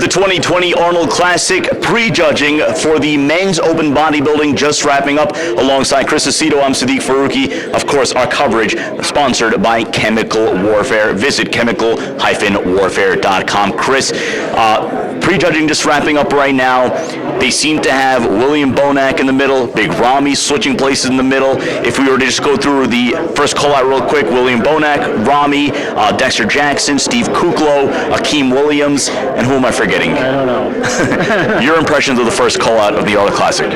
The 2020 Arnold Classic prejudging for the men's open bodybuilding just wrapping up. Alongside Chris Aceto, I'm Siddique Farooqi. Of course, our coverage sponsored by Chemical Warfare. Visit chemical-warfare.com. Chris, prejudging just wrapping up right now. They seem to have William BONAC in the middle, Big Ramy switching places in the middle. If we were to just go through the first call out real quick, William BONAC, Ramy, Dexter Jackson, Steve Kuclo, Akeem Williams, and who am I forgetting? I don't know. Your impressions of the first call out of the Arnold Classic?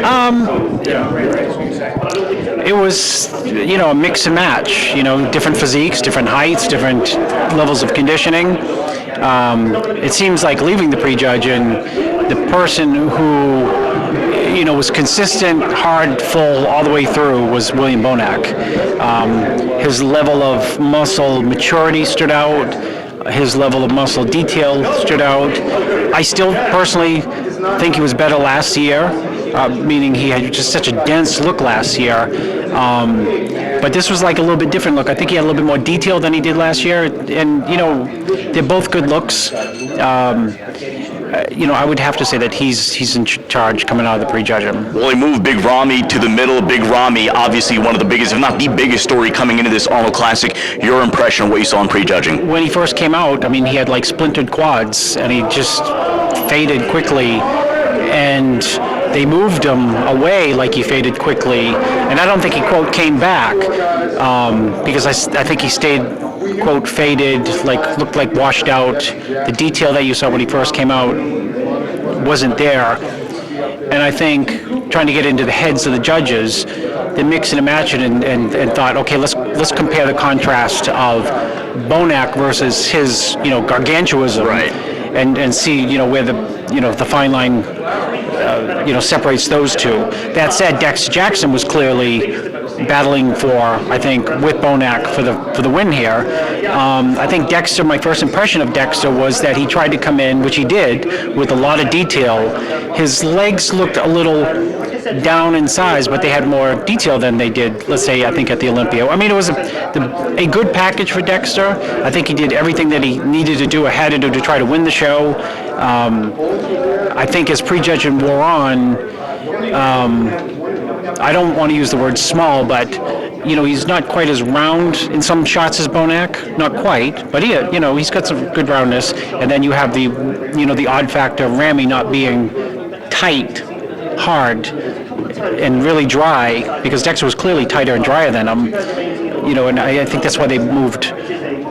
It was, a mix and match. Different physiques, different heights, different levels of conditioning. It seems like leaving the prejudging, the person who, was consistent, hard, full, all the way through was William BONAC. His level of muscle maturity stood out. His level of muscle detail stood out. I still personally think he was better last year, meaning he had just such a dense look last year. But this was like a little bit different look. I think he had a little bit more detail than he did last year. And, they're both good looks. I would have to say that he's in charge coming out of the prejudging. Well, he moved Big Ramy to the middle. Big Ramy, obviously one of the biggest, if not the biggest story coming into this Arnold Classic. Your impression of what you saw in prejudging? When he first came out, he had like splintered quads, and he just faded quickly. And they moved him away like he faded quickly. And I don't think he, quote, came back because I think he stayed, quote, faded, looked like washed out. The detail that you saw when he first came out wasn't there. And I think trying to get into the heads of the judges, they mix and match it and thought, okay, let's compare the contrast of BONAC versus his, gargantuism. Right. And see, where the fine line, separates those two. That said, Dexter Jackson was clearly battling for, I think, with BONAC for the win here. I think Dexter, my first impression of Dexter was that he tried to come in, which he did, with a lot of detail. His legs looked a little down in size, but they had more detail than they did, let's say, I think at the Olympia. It was a good package for Dexter. I think he did everything that he needed to do, had to do to try to win the show. I think as prejudging wore on, I don't want to use the word small, but he's not quite as round in some shots as BONAC, not quite, but he's got some good roundness. And then you have the odd factor of Ramy not being tight, hard, and really dry, because Dexter was clearly tighter and drier than him. And I think that's why they moved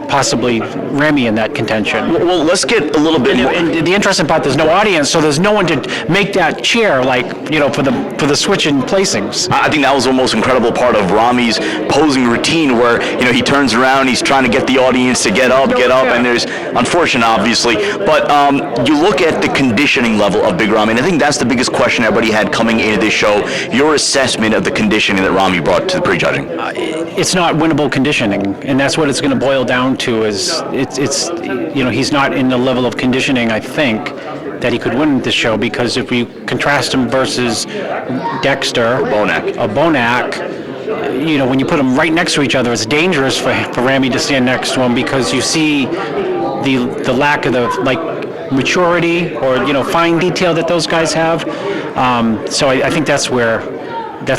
possibly Ramy in that contention. Well, let's get a little bit more. And the interesting part, there's no audience, so there's no one to make that cheer, for the switch in placings. I think that was the most incredible part of Ramy's posing routine, where he turns around, he's trying to get the audience to get up, and there's unfortunate, obviously, but you look at the conditioning level of Big Ramy, and I think that's the biggest question everybody had coming into this show. Your assessment of the conditioning that Ramy brought to the prejudging? It's not winnable conditioning, and that's what it's going to boil down to. Is it's he's not in the level of conditioning, I think, that he could win this show, because if you contrast him versus Dexter or BONAC, when you put them right next to each other, it's dangerous for Ramy to stand next to him, because you see the lack of the maturity or fine detail that those guys have. So I think that's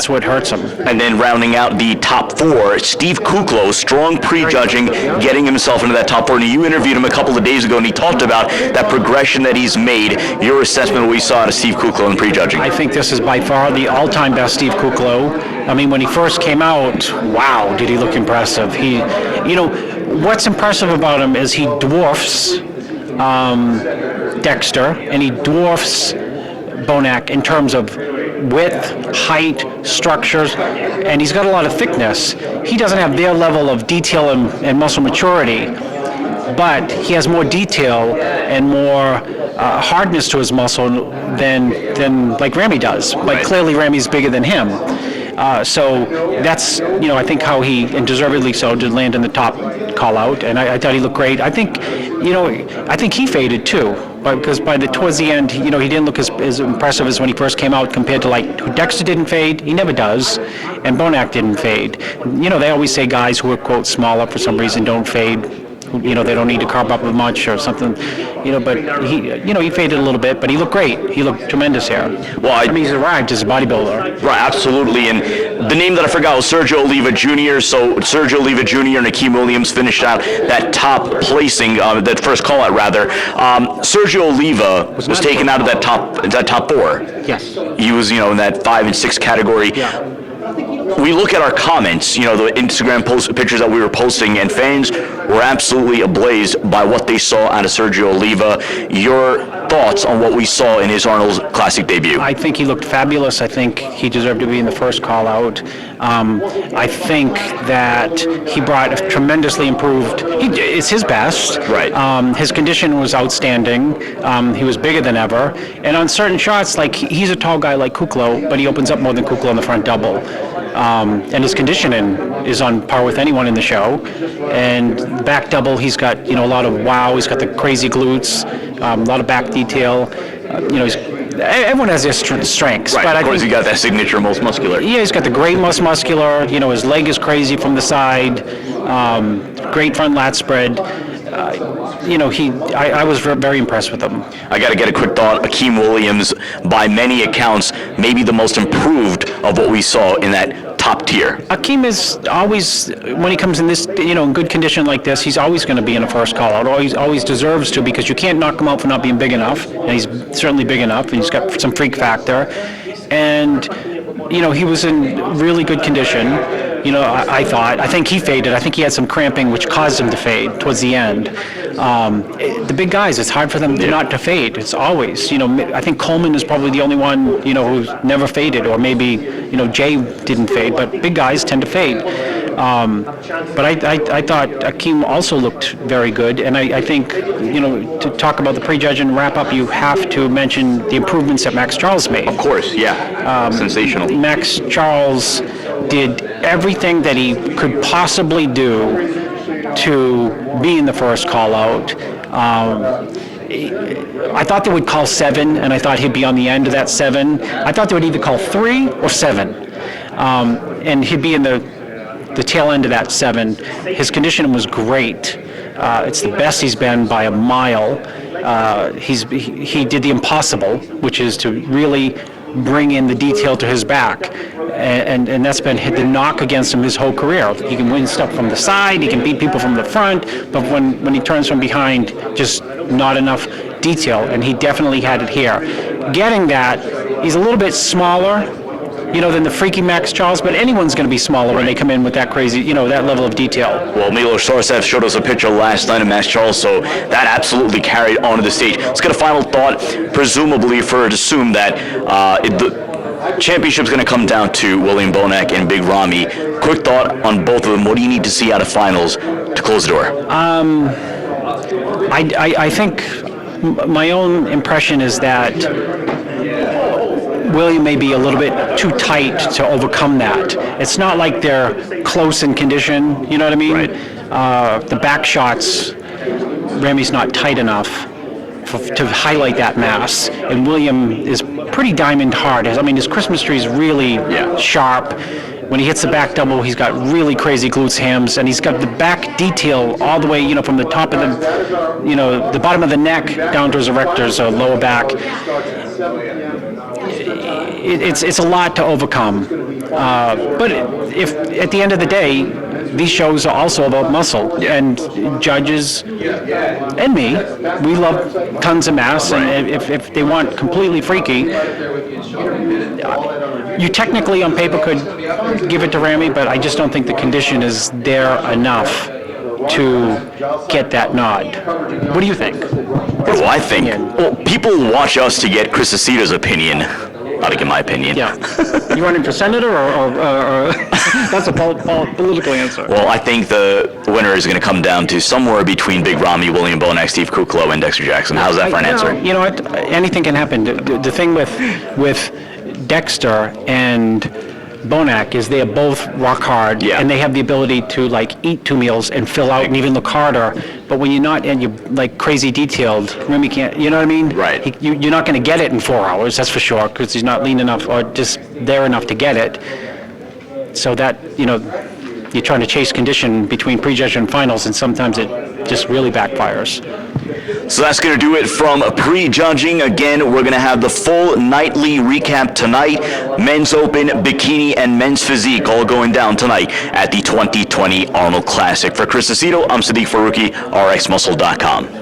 what hurts him. And then rounding out the top four, Steve Kuclo, strong prejudging, getting himself into that top four. And you interviewed him a couple of days ago, and he talked about that progression that he's made. Your assessment of what we saw out of Steve Kuclo in prejudging? I think this is by far the all-time best Steve Kuclo. When he first came out, wow, did he look impressive. What's impressive about him is he dwarfs Dexter, and he dwarfs BONAC in terms of width, height, structures, and he's got a lot of thickness. He doesn't have their level of detail and muscle maturity, but he has more detail and more hardness to his muscle than like Ramy does. But clearly Ramy's bigger than him. So that's, I think how he, and deservedly so, did land in the top call out, and I thought he looked great. I think he faded too, because towards the end, he didn't look as impressive as when he first came out, compared to Dexter didn't fade, he never does, and BONAC didn't fade. They always say guys who are, quote, smaller for some reason don't fade. They don't need to carb up much or something, but he faded a little bit, but he looked great. He looked tremendous here. Well, I mean, he's arrived as a bodybuilder. Right, absolutely. And the name that I forgot was Sergio Oliva Jr. So Sergio Oliva Jr. and Akeem Williams finished out that top placing, that first call out rather. Sergio Oliva was taken out of that top four. Yes. He was, in that 5 and 6 category. Yeah. We look at our comments, the Instagram pictures that we were posting, and fans were absolutely ablaze by what they saw out of Sergio Oliva. Your thoughts on what we saw in his Arnold Classic debut? I think he looked fabulous. I think he deserved to be in the first call out. I think that he brought a tremendously improved. It's his best. Right. His condition was outstanding. He was bigger than ever. And on certain shots, like he's a tall guy like Kuclo, but he opens up more than Kuclo on the front double. And his conditioning is on par with anyone in the show. And the back double, he's got a lot of wow. He's got the crazy glutes, a lot of back detail. Everyone has their strengths. Right. But of course, he got that signature most muscular. Yeah, he's got the great most muscular. His leg is crazy from the side. Great front lat spread. I was very impressed with him. I got to get a quick thought. Akeem Williams, by many accounts, maybe the most improved of what we saw in that top tier. Akeem is always, when he comes in this, in good condition like this, he's always going to be in a first call out. Always deserves to, because you can't knock him out for not being big enough, and he's certainly big enough, and he's got some freak factor. And he was in really good condition. I think he faded. I think he had some cramping, which caused him to fade towards the end. The big guys, it's hard for them not to fade. It's always, I think Coleman is probably the only one, who's never faded, or maybe, Jay didn't fade, but big guys tend to fade. But I thought Akeem also looked very good, and I think, to talk about the prejudge and wrap up, you have to mention the improvements that Max Charles made. Of course, yeah. Sensational. Max Charles did everything that he could possibly do to be in the first call out. I thought they would call 7, and I thought he'd be on the end of that 7. I thought they would either call 3 or 7, and he'd be in the tail end of that 7. His conditioning was great. It's the best he's been by a mile. He did the impossible, which is to really bring in the detail to his back, and that's been the knock against him his whole career. He can win stuff from the side, he can beat people from the front, but when he turns from behind, just not enough detail, and he definitely had it here. Getting that, he's a little bit smaller, than the freaky Max Charles, but anyone's going to be smaller when they come in with that crazy, that level of detail. Well, Milos Sarcev showed us a picture last night of Max Charles, so that absolutely carried onto the stage. Let's get a final thought, presumably for it assume that the championship's going to come down to William BONAC and Big Ramy. Quick thought on both of them. What do you need to see out of finals to close the door? I think my own impression is that William may be a little bit too tight to overcome that. It's not like they're close in condition, you know what I mean? Right. The back shots, Ramy's not tight enough to highlight that mass, and William is pretty diamond hard. His Christmas tree is really sharp. When he hits the back double, he's got really crazy glutes, hams, and he's got the back detail all the way, from the top of the bottom of the neck down to his erectors, or lower back. It's a lot to overcome. But if at the end of the day, these shows are also about muscle, and judges and me, we love tons of mass, and if they want completely freaky, you technically on paper could give it to Ramy, but I just don't think the condition is there enough to get that nod. What do you think? What do I think? Well, people watch us to get Chris Aceto's opinion. Not to get my opinion. Yeah. You running for senator, or that's a political answer? Well, I think the winner is going to come down to somewhere between Big Ramy, William BONAC, Steve Kuclo, and Dexter Jackson. How's that for an answer? You know what? Anything can happen. The thing with Dexter and BONAC is they are both rock hard, and they have the ability to eat 2 meals and fill out and even look harder. But when you're not, and you're crazy detailed, Ramy can't. You know what I mean? Right. You're not going to get it in 4 hours, that's for sure, because he's not lean enough or just there enough to get it. So that you're trying to chase condition between prejudge and finals, and sometimes it just really backfires. So that's going to do it from Prejudging. Again, we're going to have the full nightly recap tonight. Men's Open, Bikini, and Men's Physique all going down tonight at the 2020 Arnold Classic. For Chris Aceto, I'm Siddique Farooqi, RXMuscle.com.